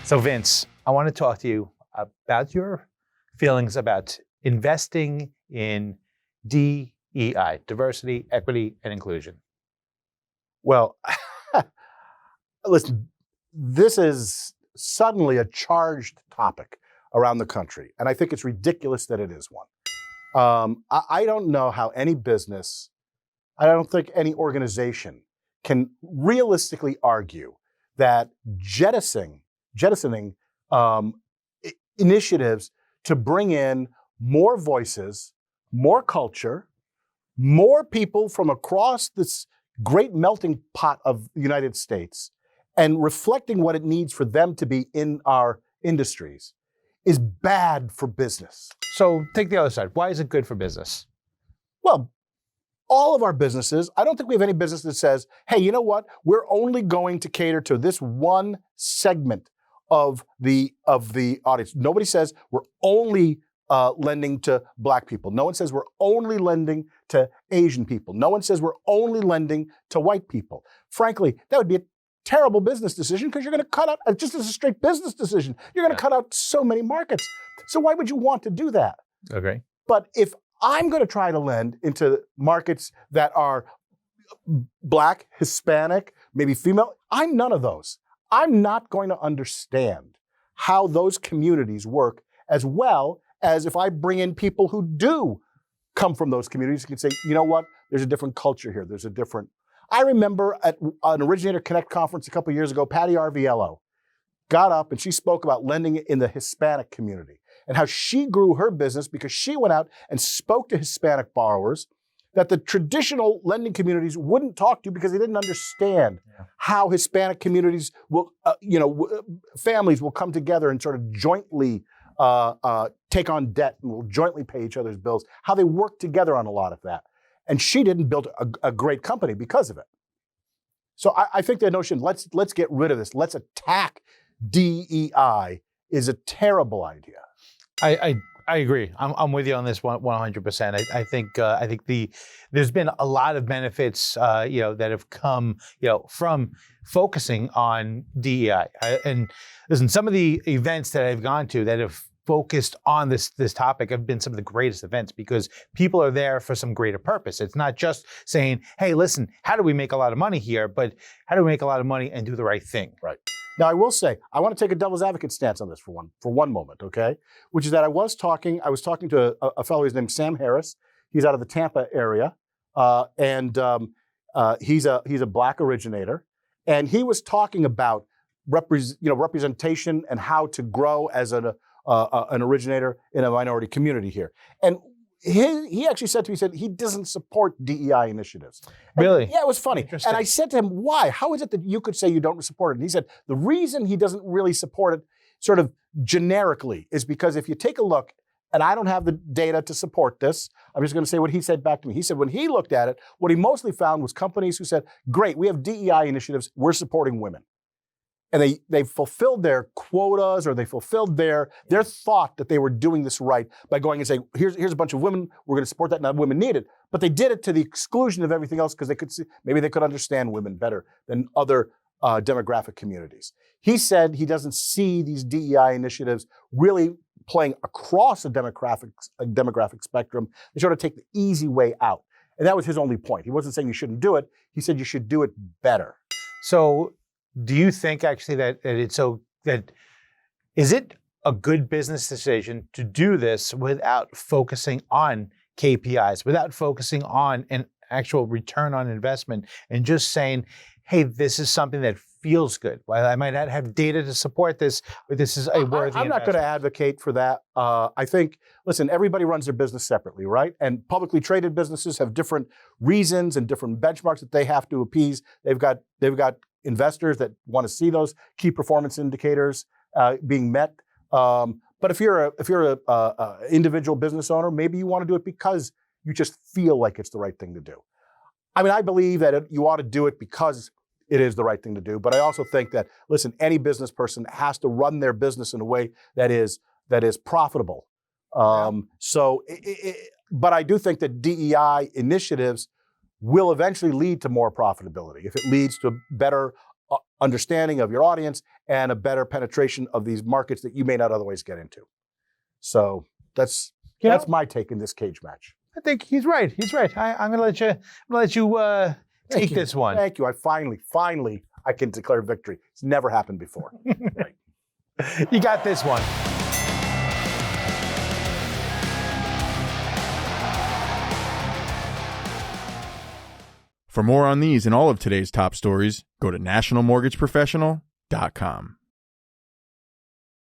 So Vince, I want to talk to you about your feelings about investing in DEI, diversity, equity, and inclusion. Well, listen, this is suddenly a charged topic around the country, and I think it's ridiculous that it is one. I don't know how any business, I don't think any organization can realistically argue that jettisoning initiatives to bring in more voices, more culture, more people from across this great melting pot of the United States and reflecting what it needs for them to be in our industries is bad for business. So take the other side. Why is it good for business? Well, all of our businesses, I don't think we have any business that says, hey, you know what? We're only going to cater to this one segment of the audience. Nobody says we're only lending to Black people. No one says we're only lending to Asian people. No one says we're only lending to white people. Frankly, that would be a terrible business decision because you're going to cut out, just as a straight business decision, you're going to cut out so many markets. So why would you want to do that? Okay. But if I'm going to try to lend into markets that are Black, Hispanic, maybe female, I'm none of those. I'm not going to understand how those communities work as well as if I bring in people who do come from those communities and can say, you know what, there's a different culture here. There's a different. I remember at an Originator Connect conference a couple of years ago, Patty Arviello got up and she spoke about lending in the Hispanic community and how she grew her business because she went out and spoke to Hispanic borrowers that the traditional lending communities wouldn't talk to because they didn't understand how Hispanic communities will, families will come together and sort of jointly take on debt and will jointly pay each other's bills, how they work together on a lot of that. And she didn't build a great company because of it. So I think the notion, let's get rid of this, let's attack DEI is a terrible idea. I agree. I'm with you on this 100%. I think there's been a lot of benefits that have come from focusing on DEI. And listen, some of the events that I've gone to that have focused on this topic have been some of the greatest events because people are there for some greater purpose. It's not just saying, hey, listen, how do we make a lot of money here? But how do we make a lot of money and do the right thing? Right. Now, I will say, I want to take a devil's advocate stance on this for one moment, okay? Which is that I was talking to a fellow, his name's Sam Harris. He's out of the Tampa area, and he's a Black originator. And he was talking about representation and how to grow as an originator in a minority community here. And he actually said to me, he said he doesn't support DEI initiatives. Really? Yeah, it was funny. And I said to him, why? How is it that you could say you don't support it? And he said, the reason he doesn't really support it sort of generically is because if you take a look, and I don't have the data to support this, I'm just going to say what he said back to me. He said when he looked at it, what he mostly found was companies who said, great, we have DEI initiatives, we're supporting women. And they fulfilled their quotas or they fulfilled their thought that they were doing this right by going and saying, here's a bunch of women, we're going to support that, and that women need it. But they did it to the exclusion of everything else because they could see, maybe they could understand women better than other demographic communities. He said he doesn't see these DEI initiatives really playing across a demographic spectrum. They sort of take the easy way out. And that was his only point. He wasn't saying you shouldn't do it. He said you should do it better. So do you think actually that is it a good business decision to do this without focusing on KPIs, without focusing on an actual return on investment and just saying, hey, this is something that feels good. While I might not have data to support this, but this is a worthy I'm not going to advocate for that. I think, listen, everybody runs their business separately, right? And publicly traded businesses have different reasons and different benchmarks that they have to appease. They've got investors that want to see those key performance indicators being met. But if you're a individual business owner, maybe you want to do it because you just feel like it's the right thing to do. I mean, I believe that you ought to do it because it is the right thing to do. But I also think that, listen, any business person has to run their business in a way that is profitable. But I do think that DEI initiatives will eventually lead to more profitability if it leads to better understanding of your audience and a better penetration of these markets that you may not otherwise get into. So that's my take in this cage match. I think he's right. He's right. I'm going to let you take this one. Thank you. I finally, I can declare victory. It's never happened before. Right. You got this one. For more on these and all of today's top stories, go to nationalmortgageprofessional.com.